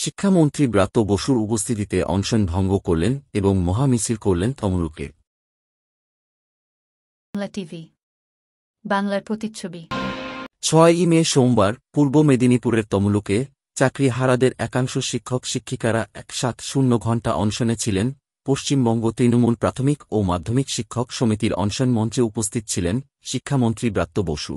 শিক্ষামন্ত্রী ব্রাত্য বসুর উপস্থিতিতে অনশন ভঙ্গ করলেন এবং মহামিছিল করলেন তমলুকে। বাংলা টিভি, বাংলার প্রতিচ্ছবি। 6ই মে সোমবার পূর্ব মেদিনীপুরের তমলুকে চাকরিহারাদের একাংশ শিক্ষক শিক্ষিকারা 170 ঘণ্টা অনশনে ছিলেন। পশ্চিমবঙ্গ তৃণমূল প্রাথমিক ও মাধ্যমিক শিক্ষক সমিতির অনশন মঞ্চে উপস্থিত ছিলেন শিক্ষামন্ত্রী ব্রাত্য বসু।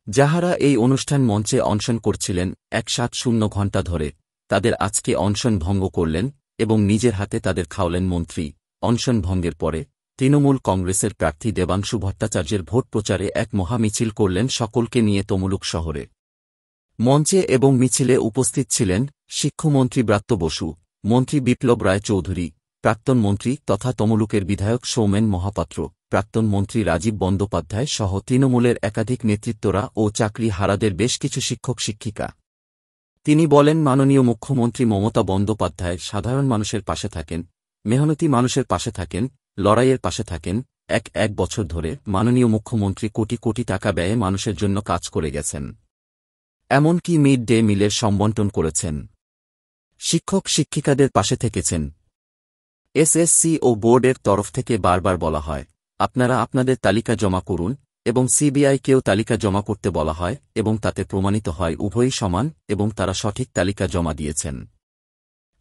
যাহারা এই অনুষ্ঠান মঞ্চে অনশন করছিলেন 170 ঘণ্টা ধরে, তাদের আজকে অনশন ভঙ্গ করলেন এবং নিজের হাতে তাদের খাওয়ালেন মন্ত্রী। অনশন ভঙ্গের পরে তৃণমূল কংগ্রেসের প্রার্থী দেবাংশু ভট্টাচার্যের ভোট প্রচারে এক মহামিছিল করলেন সকলকে নিয়ে তমলুক শহরে। মঞ্চে এবং মিছিলে উপস্থিত ছিলেন শিক্ষামন্ত্রী ব্রাত্য বসু, মন্ত্রী বিপ্লব রায় চৌধুরী, প্রাক্তন মন্ত্রী তথা তমলুকের বিধায়ক সৌমেন মহাপাত্র, প্রাক্তন মন্ত্রী রাজীব বন্দ্যোপাধ্যায় সহ তৃণমূলের একাধিক নেতৃত্বরা ও চাকরিহারাদের বেশ কিছু শিক্ষক শিক্ষিকা। তিনি বলেন, মাননীয় মুখ্যমন্ত্রী মমতা বন্দ্যোপাধ্যায় সাধারণ মানুষের পাশে থাকেন, মেহনতি মানুষের পাশে থাকেন, লড়াইয়ের পাশে থাকেন। এক বছর ধরে মাননীয় মুখ্যমন্ত্রী কোটি কোটি টাকা ব্যয়ে মানুষের জন্য কাজ করে গেছেন, এমনকি মিড ডে মিলের সম্বন্টন করেছেন, শিক্ষক শিক্ষিকাদের পাশে থেকেছেন। এসএসসি ও বোর্ডের তরফ থেকে বারবার বলা হয়, আপনারা আপনাদের তালিকা জমা করুন, এবং সিবিআইকেও তালিকা জমা করতে বলা হয় এবং তাতে প্রমাণিত হয় উভয়ই সমান এবং তারা সঠিক তালিকা জমা দিয়েছেন,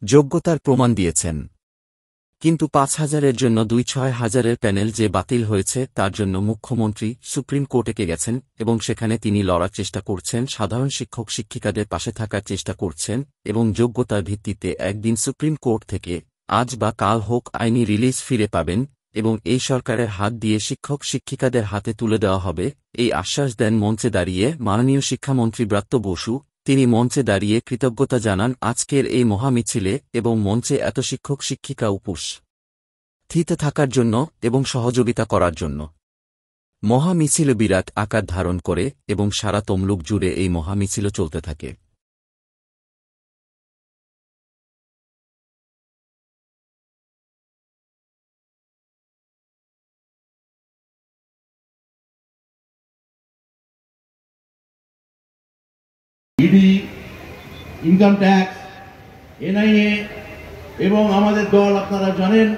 যোগ্যতার প্রমাণ দিয়েছেন। কিন্তু ৫,০০০-এর জন্য ২-৬,০০০-এর প্যানেল যে বাতিল হয়েছে তার জন্য মুখ্যমন্ত্রী সুপ্রিম কোর্টে গেছেন এবং সেখানে তিনি লড়ার চেষ্টা করছেন, সাধারণ শিক্ষক শিক্ষিকাদের পাশে থাকার চেষ্টা করছেন এবং যোগ্যতার ভিত্তিতে একদিন সুপ্রিম কোর্ট থেকে আজ বা কাল হোক আইনি রিলিজ ফিরে পাবেন এবং এই সরকারের হাত দিয়ে শিক্ষক শিক্ষিকাদের হাতে তুলে দেওয়া হবে, এই আশ্বাস দেন মঞ্চে দাঁড়িয়ে মাননীয় শিক্ষামন্ত্রী ব্রাত্য বসু। তিনি মঞ্চে দাঁড়িয়ে কৃতজ্ঞতা জানান আজকের এই মহামিছিলে এবং মঞ্চে এত শিক্ষক শিক্ষিকা উপস্থিত থাকার জন্য এবং সহযোগিতা করার জন্য। মহামিছিল বিরাট আকার ধারণ করে এবং সারা তমলুক জুড়ে এই মহামিছিল চলতে থাকে। ইডি, ইনকাম ট্যাক্স, এনআইএ এবং আমাদের দল, আপনারা জানেন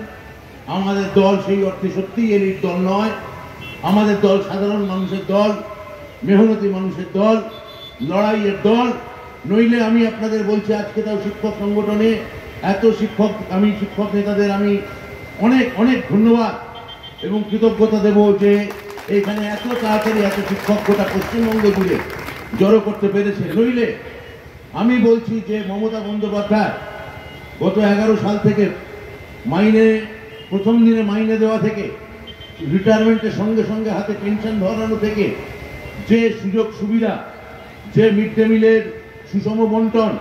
আমাদের দল সেই অর্থে সত্যিই এলিট দল নয়। আমাদের দল সাধারণ মানুষের দল, মেহনতি মানুষের দল, লড়াইয়ের দল। নইলে আমি আপনাদের বলছি, আজকে তাও শিক্ষক সংগঠনে এত শিক্ষক, আমি শিক্ষক নেতাদের আমি অনেক অনেক ধন্যবাদ এবং কৃতজ্ঞতা দেব যে এখানে এত তাড়াতাড়ি এত শিক্ষক গোটা পশ্চিমবঙ্গ জুড়ে জড়ো করতে পেরেছে। নইলে আমি বলছি যে মমতা বন্দ্যোপাধ্যায় গত 11 সাল থেকে মাইনে, প্রথম দিনে মাইনে দেওয়া থেকে রিটায়ারমেন্টের সঙ্গে সঙ্গে হাতে পেনশন ধরানো থেকে যে সুযোগ সুবিধা, যে মিড ডে মিলের সুষম বন্টন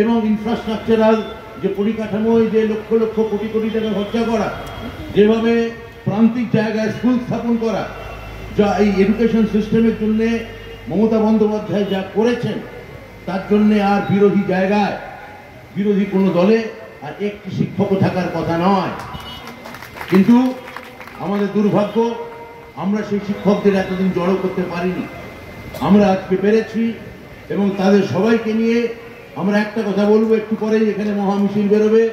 এবং ইনফ্রাস্ট্রাকচারাল যে পরিকাঠামোয় যে লক্ষ লক্ষ কোটি কোটি টাকা খরচা করা, যেভাবে প্রান্তিক জায়গায় স্কুল স্থাপন করা, যা এই এডুকেশন সিস্টেমের জন্যে মমতা বন্দ্যোপাধ্যায় যা করেছেন, তার জন্যে আর বিরোধী জায়গায়, বিরোধী কোনো দলে আর একটি শিক্ষকও থাকার কথা নয়। কিন্তু আমাদের দুর্ভাগ্য, আমরা সেই শিক্ষকদের এতদিন জড়ো করতে পারিনি। আমরা আজকে পেরেছি এবং তাদের সবাইকে নিয়ে আমরা একটা কথা বলবো, একটু পরেই এখানে মহামিছিল বেরোবে।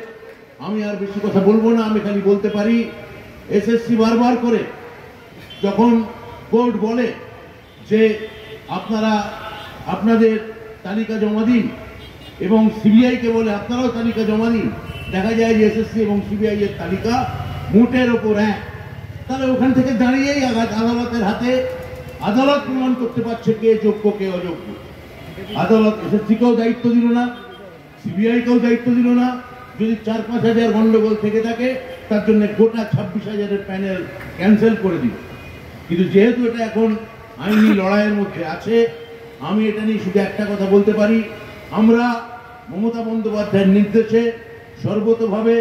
আমি আর বেশি কথা বলবো না, আমি খালি বলতে পারি, এসএসসি বারবার করে যখন কোর্ট বলে যে আপনারা আপনাদের তালিকা জমা দিন এবং সিবিআইকে বলে আপনারাও তালিকা জমা দিন, দেখা যায় যে এসএসসি এবং সিবিআই এর তালিকা মোটের ওপর এক। তাহলে ওখান থেকে দাঁড়িয়েই আদালতের হাতে আদালত প্রমাণ করতে পারছে কে যোগ্য কে অযোগ্য। আদালত এসএসসিকেও দায়িত্ব দিল না, সিবিআইকেও দায়িত্ব দিল না। যদি 4-5 হাজার গন্ডগোল থেকে থাকে তার জন্য গোটা 26,000-এর প্যানেল ক্যান্সেল করে দিল। কিন্তু যেহেতু এটা এখন আইনি লড়াইয়ের মধ্যে আছে, আমি এটা নিয়ে শুধু একটা কথা বলতে পারি, আমরা মমতা বন্দ্যোপাধ্যায়ের নির্দেশে সর্বতভাবে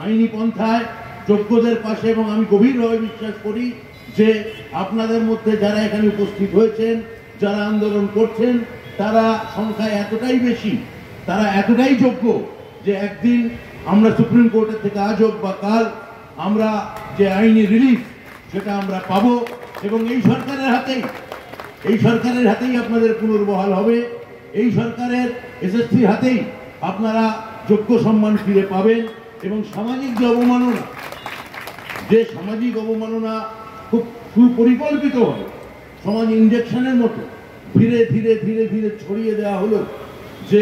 আইনি পন্থায় যোগ্যদের পাশে, এবং আমি গভীরভাবে বিশ্বাস করি যে আপনাদের মধ্যে যারা এখানে উপস্থিত হয়েছেন, যারা আন্দোলন করছেন, তারা সংখ্যায় এতটাই বেশি, তারা এতটাই যোগ্য যে একদিন আমরা সুপ্রিম কোর্টের থেকে আজ হোক বা কাল আমরা যে আইনি রিলিফ সেটা আমরা পাবো এবং এই সরকারের হাতেই আপনাদের পুনর্বহাল হবে। এই সরকারের এসএসসির হাতেই আপনারা যোগ্য সম্মান ফিরে পাবেন এবং সামাজিক যে সামাজিক অবমাননা খুব সুপরিকল্পিত হবে, সমাজ ইঞ্জেকশনের মতো ধীরে ধীরে ধীরে ধীরে ছড়িয়ে দেওয়া হলো, যে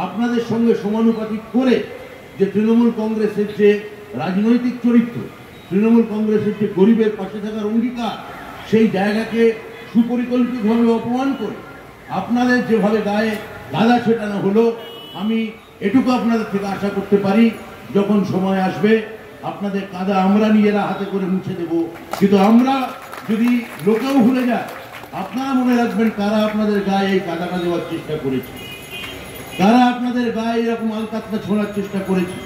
আপনাদের সঙ্গে সমানুপাতিক করে যে তৃণমূল কংগ্রেসের যে রাজনৈতিক চরিত্র, তৃণমূল কংগ্রেসের যে গরিবের পাশে থাকার অঙ্গীকার, সেই জায়গাকে সুপরিকল্পিতভাবে অপমান করে আপনাদের যেভাবে গায়ে গাদা ছেটানো হলো, আমি এটুকু আপনাদের থেকে আশা করতে পারি, যখন সময় আসবে আপনাদের কাদা আমরা নিজেরা হাতে করে মুছে দেব। কিন্তু আমরা যদি লোকেও ভুলে যায়, আপনারা মনে রাখবেন কারা আপনাদের গায়ে এই কাদাটা দেওয়ার চেষ্টা করেছে, কারা আপনাদের গায়ে এরকম আলকাতরা ছোঁড়ার চেষ্টা করেছে,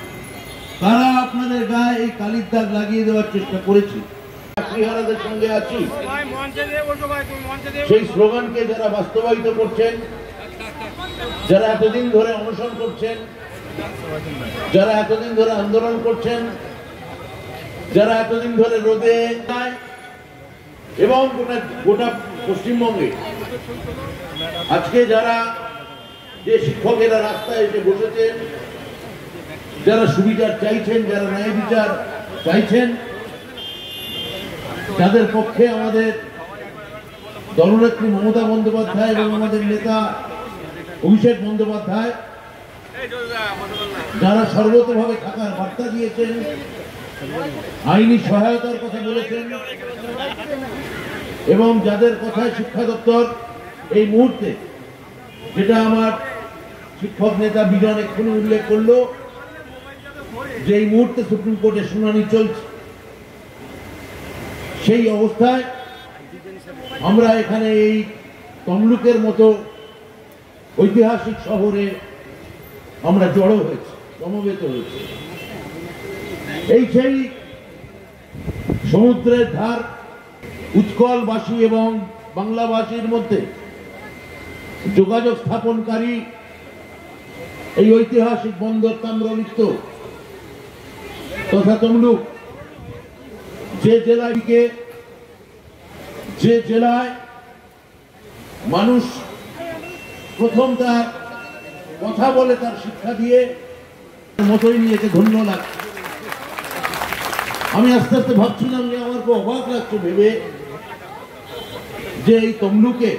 কারা আপনাদের গায়ে এই কালির দাগ লাগিয়ে দেওয়ার চেষ্টা করেছে। চাকরিহারাদের সঙ্গে আছি, সেই স্লোগানকে যারা বাস্তবায়িত করছেন, যারা এতদিন ধরে অনশন করছেন, যারা এতদিন ধরে আন্দোলন করছেন, যারা এতদিন ধরে রোদে এবং গোটা পশ্চিমবঙ্গে আজকে যারা যে শিক্ষকেরা রাস্তায় এসে বসেছেন, যারা সুবিচার চাইছেন, যারা ন্যায় বিচার চাইছেন, তাদের পক্ষে আমাদের দলনেত্রী মমতা বন্দ্যোপাধ্যায় এবং আমাদের নেতা অভিষেক বন্দ্যোপাধ্যায়, যারা সর্বতভাবে থাকার বার্তা দিয়েছেন, আইনি সহায়তার কথা বলেছেন এবং যাদের কথায় শিক্ষা দপ্তর এই মুহূর্তে, যেটা আমার শিক্ষক নেতা বিজন এক্ষুনি উল্লেখ করলো, যে এই মুহূর্তে সুপ্রিম কোর্টে শুনানি চলছে, সেই অবস্থায় আমরা এখানে এই তমলুকের মতো ঐতিহাসিক শহরে আমরা জড়ো হয়েছি, সমবেত হয়েছি। এই সেই সমুদ্রের ধার, উৎকলবাসী এবং বাংলাভাষীর মধ্যে যোগাযোগ স্থাপনকারী এই ঐতিহাসিক বন্দর তাম্রলিপ্ত তথা তমলুক, যে জেলায় মানুষ প্রথম তার কথা বলে, তার শিক্ষা দিয়ে মতোই নিজেকে ধন্য লাগছে। আমি আস্তে আস্তে ভাবছিলাম যে আমার খুব অবাক লাগছে ভেবে যে এই তমলুকে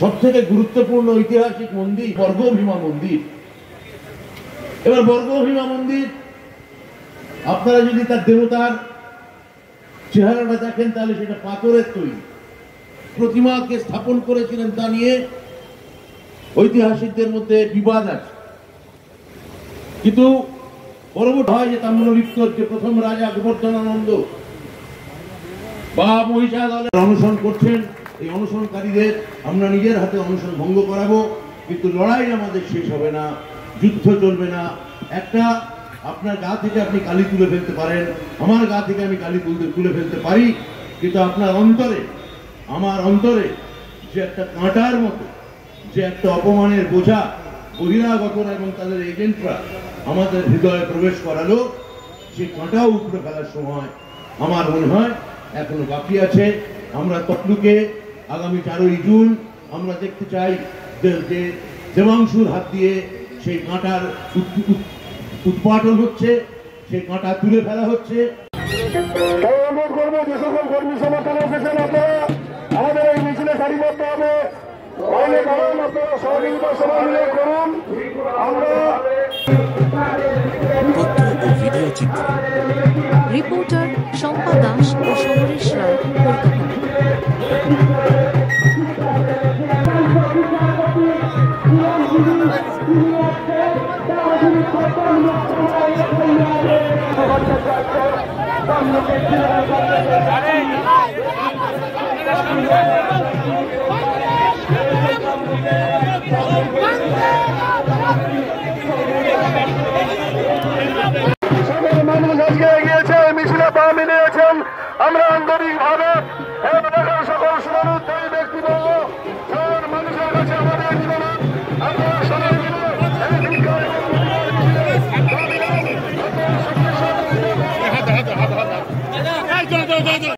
সব থেকে গুরুত্বপূর্ণ ঐতিহাসিক মন্দির বর্গভীমা মন্দির। এবার বর্গভীমা মন্দির আপনারা যদি তার দেবতার চেহারাটা দেখেন, তাহলে সেটা পাথরের তৈরি। প্রতিমাকে স্থাপন করেছিলেন তা নিয়ে ঐতিহাসিকদের মধ্যে বিবাদ আছে, কিন্তু পরবর্তী হয় যে তাম্রলিপ্তর যে প্রথম রাজা গোবর্ধনানন্দ বা মহিষাদলের অনশন করছেন, এই অনশনকারীদের আমরা নিজের হাতে অনশন ভঙ্গ করাবো। কিন্তু লড়াই আমাদের শেষ হবে না, যুদ্ধ চলবে না। একটা আপনার গা থেকে আপনি কালি তুলে ফেলতে পারেন, আমার গা থেকে আমি কালি তুলে ফেলতে পারি, কিন্তু আপনার অন্তরে, আমার অন্তরে যে একটা কাঁটার মতো, যে একটা অপমানের বোঝা বহিরাগতরা এবং তাদের এজেন্টরা আমাদের হৃদয়ে প্রবেশ করালো, সেই কাঁটাও উপরে ফেলার সময় আমার মনে হয় এখনো বাকি আছে। আমরা তমলুকে আগামী 4ই জুন আমরা দেখতে চাই যে দেবাংশুর হাত দিয়ে সেই কাঁটার উৎপাদন হচ্ছে, সেই কাঁটা তুলে ফেলা হচ্ছে। অনুরোধ করবো যে সকল কর্মী সমর্থন এসেছেন, আপনারা আমাদের এই মিছিলে সারিবদ্ধ হবে, বাইরে দাঁড়ান, আপনারা সহযোগিতা সবাই মিলে করুন। আমরা তথ্য ও ভিডিও চিত্র রিপোর্টার শম্পা দাস ও সমরেশ রায়, কলকাতা।